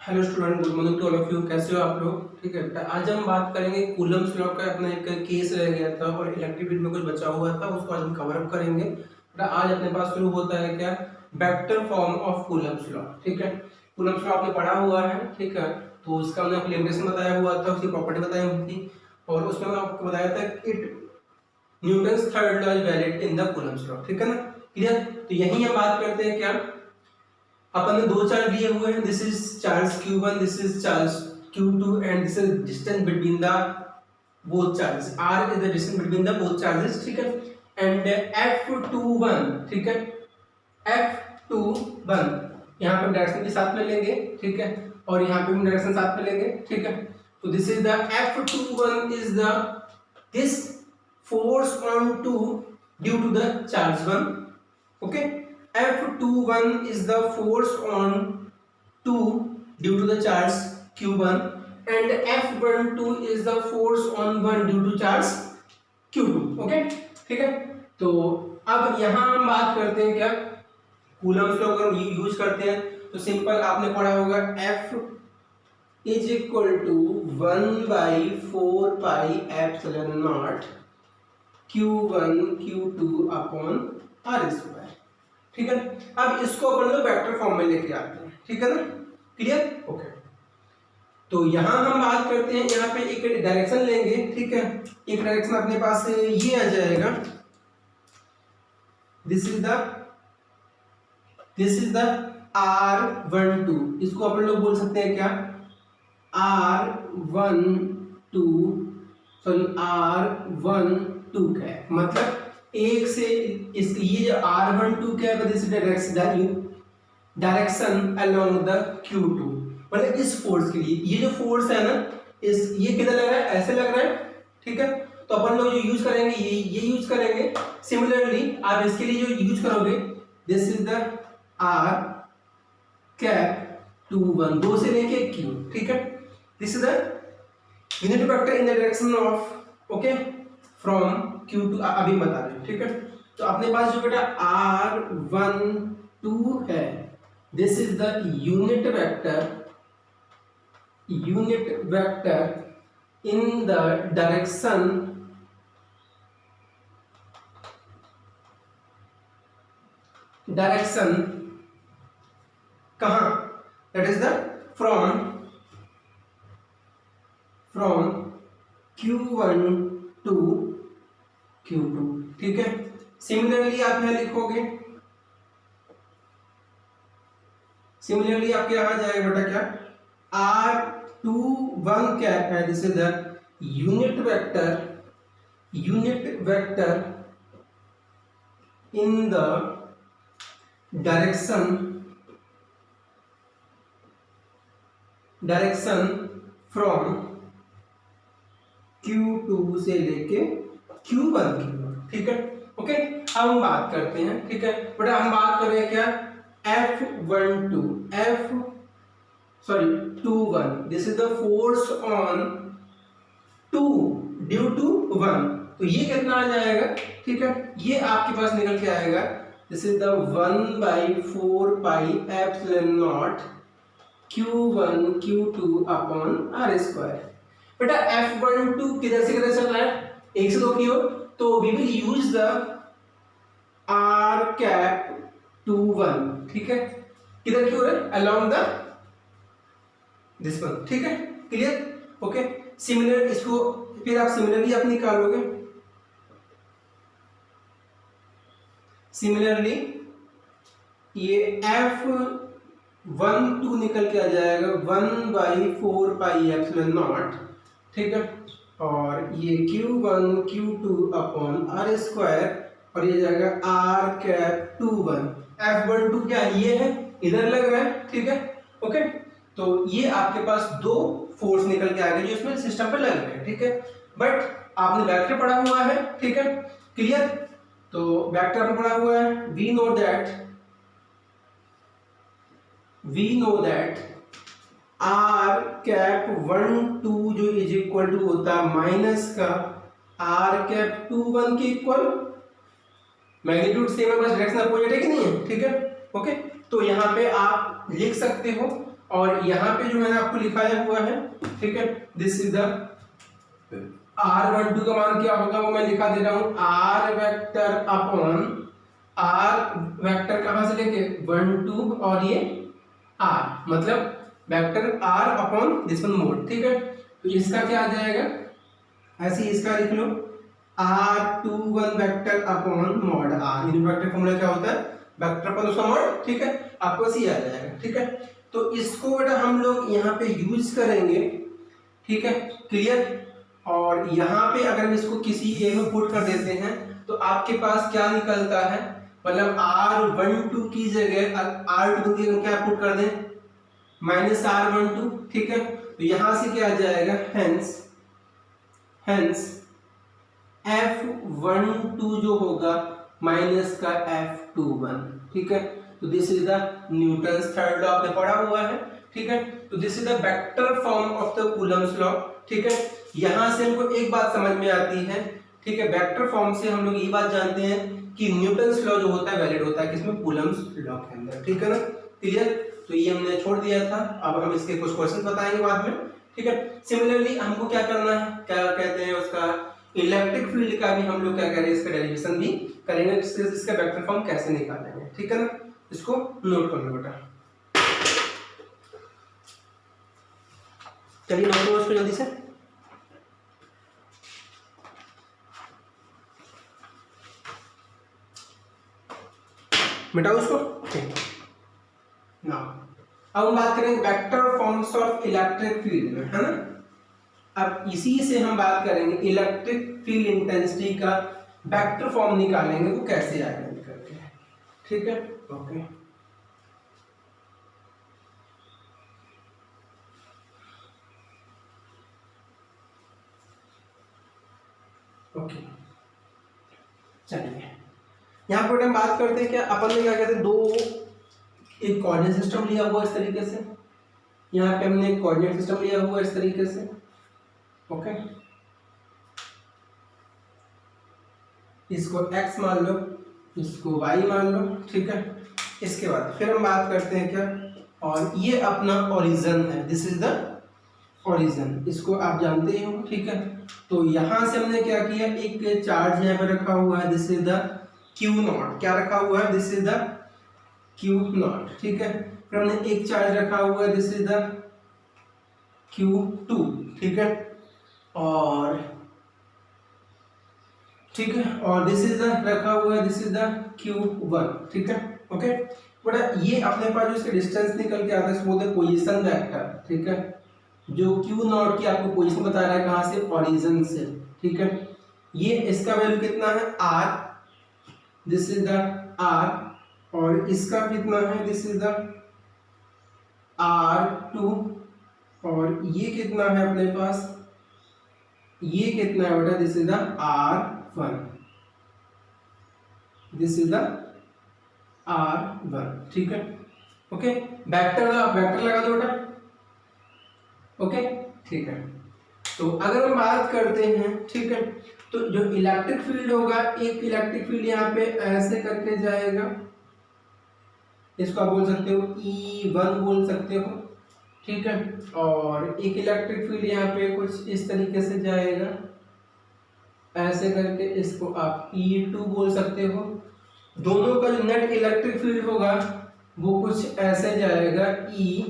Hello student, good morning to all of you. कैसे हो आप लोग? ठीक है बेटा, आज हम बात करेंगे कूलम्स लॉ का। अपना एक केस रह गया था और इलेक्ट्रिक फील्ड में कुछ बचा हुआ था, उसको आज हम कवर अप करेंगे बेटा। आज अपने पास शुरू होता है क्या, vector form of Coulomb's law. ठीक है, कूलम्स लॉ आपने पढ़ा हुआ है। ठीक है, तो उसका हमने आपको लिमिटेशन बताया हुआ था, उसकी प्रॉपर्टी बताई हुई थी और उसमें मैं आपको बताया था it Newton's third law is valid in the Coulomb's law. ठीक है ना, क्लियर? तो यही हम बात करते हैं क्या, अपन ने दो चार्ज लिए हुए हैं। This is charge q1, this is charge q2 and this is distance between the both charges. r is the distance between the both charges. ठीक है, एंड f21, ठीक है, f21 यहाँ पे डायरेक्शन के साथ में लेंगे। ठीक है, और यहाँ पे भी डायरेक्शन साथ में लेंगे। ठीक है, तो this is the f21 is the this force on 2 due to the charge 1. Okay, F21 is the force on 2 due to the charge q1 and F12 is the force on 1 due to charge q2. Okay, ठीक है। तो अब यहाँ हम बात करते हैं क्या, कूलम्स लॉ अगर यूज करते हैं तो सिंपल आपने पढ़ा होगा F is equal to 1/4 pi epsilon naught q1 q2 upon r square. ठीक है, अब इसको अपन लोग वेक्टर फॉर्म में लेके आते हैं। ठीक है ना, क्लियर? ओके, तो यहां हम बात करते हैं, यहाँ पे एक डायरेक्शन लेंगे। ठीक है, एक डायरेक्शन अपने पास ये आ जाएगा, दिस इज द r12। इसको अपन लोग बोल सकते हैं क्या, r12 का है, मतलब एक से इस ये जो r12 क्या है, this direction along the q2, मतलब इस फोर्स के लिए ये जो फोर्स है ना, इस ये किधर लग रहा है, ऐसे लग रहा है। ठीक है, तो अपन लोग जो यूज करेंगे ये यूज करेंगे। सिमिलरली आप इसके लिए जो यूज करोगे, this is the r cap 21, 2 से लेके q। ठीक है, this is the unit vector in the direction of, okay, from q2 अभी बता रहे हैं। ठीक है, तो अपने पास जो बेटा r12 है, this is the unit vector in the direction कहां, that is the from q1 to q2। ठीक है, सिमिलरली आप यहां लिखोगे, सिमिलरली आपके यहां जाएगा बेटा क्या, r21 कैप है, this is the unit vector in the direction from q2 से लेके q1 की। ठीक है, ओके, अब हम बात करते हैं। ठीक है बेटा, हम बात कर रहे हैं क्या, f21, this is the force on 2 due to 1, तो ये कितना आ जाएगा। ठीक है, ये आपके पास निकल के आएगा, this is the 1/4 pi epsilon naught q1 q2 upon r square. बेटा f12 किधर से किधर चल रहा है, 1 से 2 की ओर, तो we will use the r cap 21। ठीक है, किधर की ओर है, अलोंग द दिस वन। ठीक है, क्लियर? ओके, सिमिलर इसको फिर आप सिमिलरली आप निकालोगे, सिमिलरली ये f12 निकल के आ जाएगा 1/4 पाई एप्सिलॉन नॉट। ठीक है, और ये q1 q2 upon r square, और ये जाएगा r कैप 21। f12 क्या है, ये है, इधर लग रहा है। ठीक है, ओके, तो ये आपके पास दो फोर्स निकल के आ गए जो इसमें सिस्टम पे लग रहे हैं। ठीक है, बट आपने वेक्टर पढ़ा हुआ है। ठीक है, क्लियर? तो वेक्टर आपने पढ़ा हुआ है, we know that r cap 12 जो इज इक्वल टू होता है माइनस का r कैप 21 के इक्वल, मैग्नीट्यूड सेम है, बस डायरेक्शन अपोजिट है कि नहीं है। ठीक है, ओके, तो यहाँ पे आप लिख सकते हो और यहाँ पे जो मैंने आपको लिखाया हुआ है, ठीक है, दिस इज द r12 का मान क्या होगा वो मैं लिखा दे रहा हूँ, r vector upon r vector कहाँ से लेके 1 2 और ये r, मतलब vector r upon this one mod, ठीक है। तो इसका क्या आ जाएगा, ऐसे ही इसका लिख लो r21 vector upon mod r। Unit vector formula क्या होता है, वेक्टर अपॉन उसका मॉड, ठीक है, आपको ऐसे ही आ जाएगा, ठीक है। तो इसको बेटा हम लोग यहाँ पे यूज करेंगे, ठीक है, क्लियर। और यहाँ पे अगर हम इसको किसी ए में पुट कर देते हैं तो आपके पास क्या निकलता है, मतलब r12 की जगह r2 की जगह क्या पुट कर दें, माइनस r12, ठीक है। तो यहां से क्या आ जाएगा, हेंस f12 जो होगा माइनस का f21, ठीक है। तो this is the Newton's third law, आपने पढ़ा हुआ है, ठीक है। तो this is the vector form of the Coulomb's law, ठीक है। यहां से हमको एक बात समझ में आती है, ठीक है, वेक्टर फॉर्म से हम लोग ये बात जानते हैं कि न्यूटन्स लॉ जो होता है वैलिड होता है किसमें, कूलम्स लॉ के अंदर, ठीक है ना, क्लियर। तो ये हमने छोड़ दिया था, अब हम इसके कुछ क्वेश्चन बताएंगे बाद में, ठीक है। सिमिलरली हमको क्या करना है, क्या कहते हैं उसका, इलेक्ट्रिक फील्ड का भी हम लोग क्या करेंगे, इसका डेरिवेशन भी करेंगे, इसका वेक्टर फॉर्म कैसे निकालेंगे, ठीक है ना। इसको नोट कर लो बेटा, चलिए नोट करो इसको जल्दी से। मिटाओ उसको, ठीक ना। अब हम बात करेंगे vector forms of electric field में, है ना। अब इसी से हम बात करेंगे इलेक्ट्रिक फील्ड इंटेंसिटी का वेक्टर फॉर्म निकालेंगे, वो कैसे आएगा निकल के, ठीक है, ओके। ओके चलिए यहाँ पर हम बात करते हैं, क्या अपन ने क्या कहते हैं, दो एक कोऑर्डिनेट सिस्टम लिया हुआ इस तरीके से, यहाँ पे हमने एक कोऑर्डिनेट सिस्टम लिया हुआ इस तरीके से, ओके। इसको x मान लो, इसको y मान लो, ठीक है। इसके बाद फिर हम बात करते हैं क्या, और ये अपना ओरिजिन है, दिस इज द ओरिजिन, इसको आप जानते ही हो, ठीक है। तो यहां से हमने क्या किया, एक चार्ज यहाँ पे रखा हुआ है, दिस इज द Q0, क्या रखा हुआ है, दिस इज द Q0, ठीक है। फिर हमने एक चार्ज रखा हुआ है, दिस इज द Q2, ठीक है, और ठीक है, और दिस इज द रखा हुआ है, दिस इज द Q1, ठीक है, ओके। बट ये अपने पास जो इसका डिस्टेंस निकल के आता है इसको बोलते हैं पोजीशन वेक्टर, ठीक है, जो Q0 की आपको पोजीशन बता रहा है कहां से, ओरिजिन से, ठीक है। ये इसका वैल्यू कितना है, r, this is the r, और इसका कितना है, दिस इज द r2, और ये कितना है अपने पास, ये कितना है बेटा, this is the r1, this is the r1, ठीक है, ओके। वेक्टर लगा दो बेटा, ओके, ठीक है। तो अगर हम बात करते हैं, ठीक है, तो जो इलेक्ट्रिक फील्ड होगा, एक इलेक्ट्रिक फील्ड यहाँ पे ऐसे करके जाएगा, इसको आप बोल सकते हो E1 बोल सकते हो, ठीक है। और एक इलेक्ट्रिक फील्ड यहाँ पे कुछ इस तरीके से जाएगा, ऐसे करके, इसको आप E2 बोल सकते हो। दोनों का जो नेट इलेक्ट्रिक फील्ड होगा वो कुछ ऐसे जाएगा, E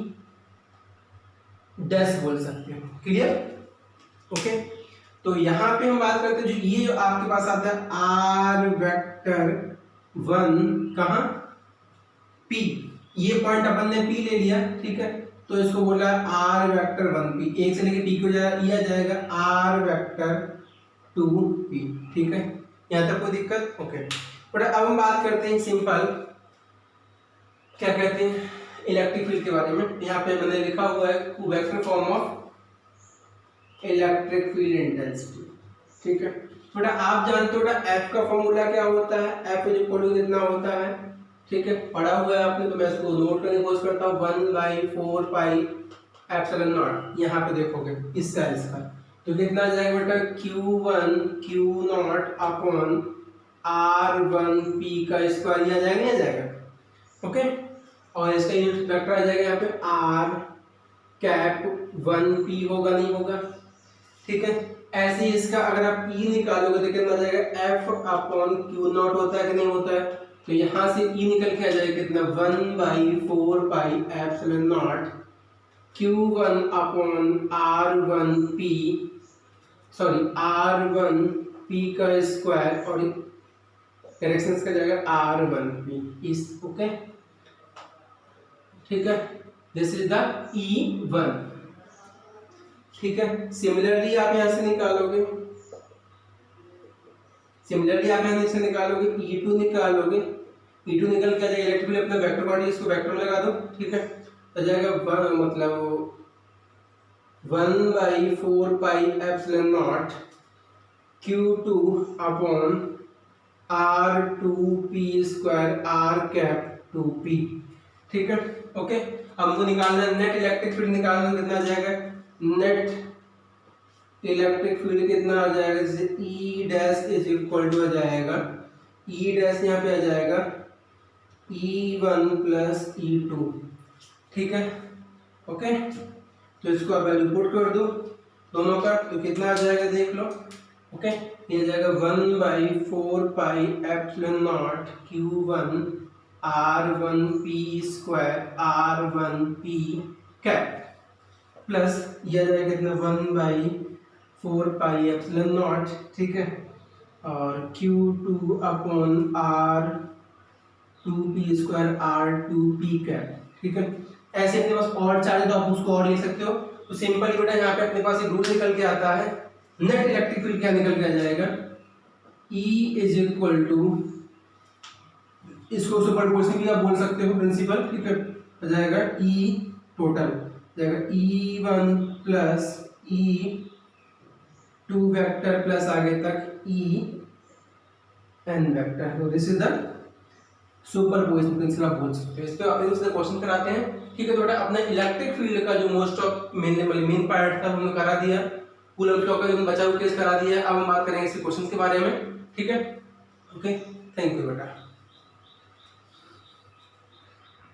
डैश बोल सकते हो, क्लियर, ओके। तो यहाँ पे हम बात करते हैं, जो ये जो आपके पास आता है r वेक्टर 1 कहाँ, P, ये पॉइंट अपन ने P ले लिया, ठीक है। तो इसको बोला r वेक्टर 1P, एक से लेके P को लिया जाएगा r वेक्टर 2P, ठीक है। यहाँ तक कोई दिक्कत, ओके। बट अब हम बात करते हैं सिंपल, क्या कहते हैं, इलेक्ट्रिक फील्ड के बारे में। यहाँ पे मैंने लिखा हुआ है vector form of electric field intensity, ठीक है। बेटा आप जानते हो बेटा F का फॉर्मूला क्या होता है, F इज इक्वल टू कितना होता है, ठीक है, पढ़ा हुआ है आपने, तो मैं इसको नोट करने की कोशिश करता हूँ, 1/4 पाई एप्सिलॉन नॉट। यहाँ पे देखोगे इसका तो कितना आ जाएगा बेटा, Q1 Q0 अपॉन R1P का स्क्वायर, आ जाएगा, नहीं आ जाएगा, ओके। और इसका यूनिट वेक्टर आ जाएगा यहाँ पे r कैप 1p होगा, नहीं होगा, ठीक है। ऐसे ही इसका अगर आप e निकालोगे तो कितना आ जाएगा, f अपॉन क्यू नॉट होता है कि नहीं होता है, तो यहाँ से e निकल के आ जाएगा कितना, 1/4 pi epsilon naught q1 upon r1p, sorry r1p का स्क्वायर और डायरेक्शन का जाएगा r1p इस, ओके, ठीक है। दिस इज द E1, ठीक है। सिमिलरली आप यहां से निकालोगे, E2 निकालोगे, E2 निकल के आ जाएगा, इलेक्ट्रिक फील्ड अपना वेक्टर क्वांटिटी इसको वेक्टर में लगा दो, ठीक है, तो जाएगा मतलब 1/4 pi epsilon not Q2 upon R2p square r cap 2p, ठीक है, ओके। हमको निकालना है नेट इलेक्ट्रिक फील्ड, निकालना कितना आ जाएगा, नेट इलेक्ट्रिक फील्ड कितना आ जाएगा, जैसे E dash is equal to आ जाएगा, E डैश यहाँ पे आ जाएगा E1 प्लस E2, ठीक है, ओके। तो इसको आप वैल्यू पुट कर दो दोनों का, तो कितना आ जाएगा देख लो, ओके। ये आ जाएगा 1/4 pi epsilon naught Q1 R1p square R1p cap plus ये आ जाएगा कितना 1/4 पाई एप्सिलॉन नॉट, ठीक है, और Q2 upon R2p square R2p cap, ठीक है। ऐसे अपने पास और चार्ज तो आप उसको और ले सकते हो, तो सिंपल बेटा यहाँ पे अपने पास एक रूल निकल के आता है, नेट इलेक्ट्रिक फील्ड क्या निकल के आ जाएगा, E इज इक्वल टू, इसको सुपरपोजिशन भी आप बोल सकते हो प्रिंसिपल, ठीक है, हो जाएगा E टोटल जाएगा E1 plus E2 vector plus आगे तक EN वेक्टर, तो this is the superposition principle आप बोल सकते हो। इस पे अपन से क्वेश्चन कराते हैं, ठीक है। तो बेटा अपना इलेक्ट्रिक फील्ड का जो मोस्ट ऑफ मेन पार्ट था हमने करा दिया, कूलम लॉ का बचा हुआ केस करा दिया। अब हम बात करेंगे इस क्वेश्चन के बारे में, ठीक है, ओके। थैंक यू बेटा।